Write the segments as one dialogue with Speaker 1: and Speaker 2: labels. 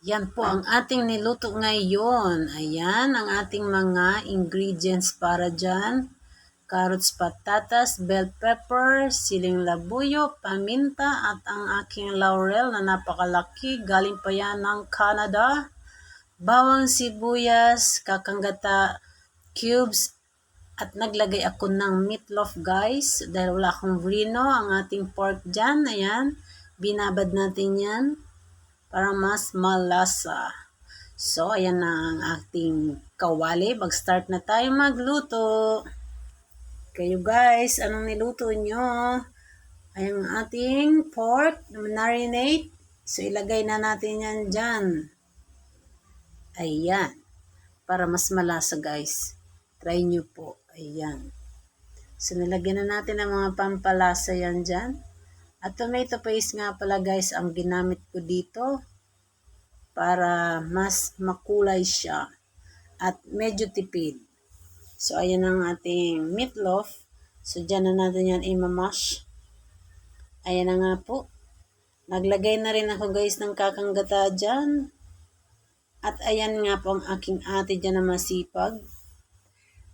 Speaker 1: Yan po ang ating niluto ngayon. Ayan ang ating mga ingredients para dyan. Carrots, patatas, bell pepper, siling labuyo, paminta, at ang aking laurel na napakalaki. Galing pa yan ng Canada. Bawang sibuyas, kakanggata cubes, at naglagay ako ng meatloaf guys. Dahil wala akong brino, ang ating pork dyan. Ayan, binabad natin yan para mas malasa. So, ayan na ang ating kawali. Mag-start na tayo magluto. Kayo guys, anong niluto nyo? Ayan ang ating pork na marinate. So, ilagay na natin yan dyan. Ayan. Para mas malasa guys. Try nyo po. Ayan. So, nilagyan na natin ang mga pampalasa yan dyan. At tomato paste nga pala guys ang ginamit ko dito. Para mas makulay siya. At medyo tipid. So, ayan ang ating meatloaf. So, dyan na natin yan imamash. Ayan na nga po. Naglagay na rin ako guys ng kakanggata dyan. At ayan nga po ang aking ate dyan na masipag.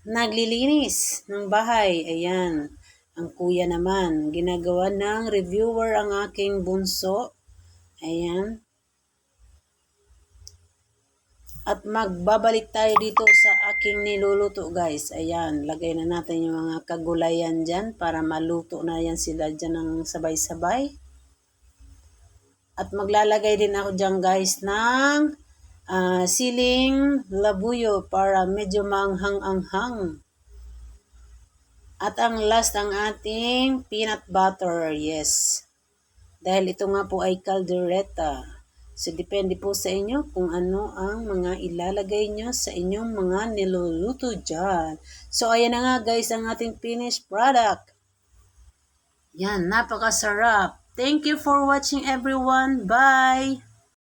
Speaker 1: Naglilinis ng bahay. Ayan. Ang kuya naman. Ginagawa ng reviewer ang aking bunso. Ayan. At magbabalik tayo dito sa aking niluluto guys. Ayan, lagay na natin yung mga kagulayan dyan para maluto na yan sila dyan ng sabay-sabay. At maglalagay din ako dyan guys ng siling labuyo para medyo manghang-anghang. At ang last ang ating peanut butter, yes. Dahil ito nga po ay caldereta. So, depende po sa inyo kung ano ang mga ilalagay nyo sa inyong mga niluluto dyan. So, ayan na nga guys ang ating finished product. Yan, napakasarap. Thank you for watching everyone. Bye!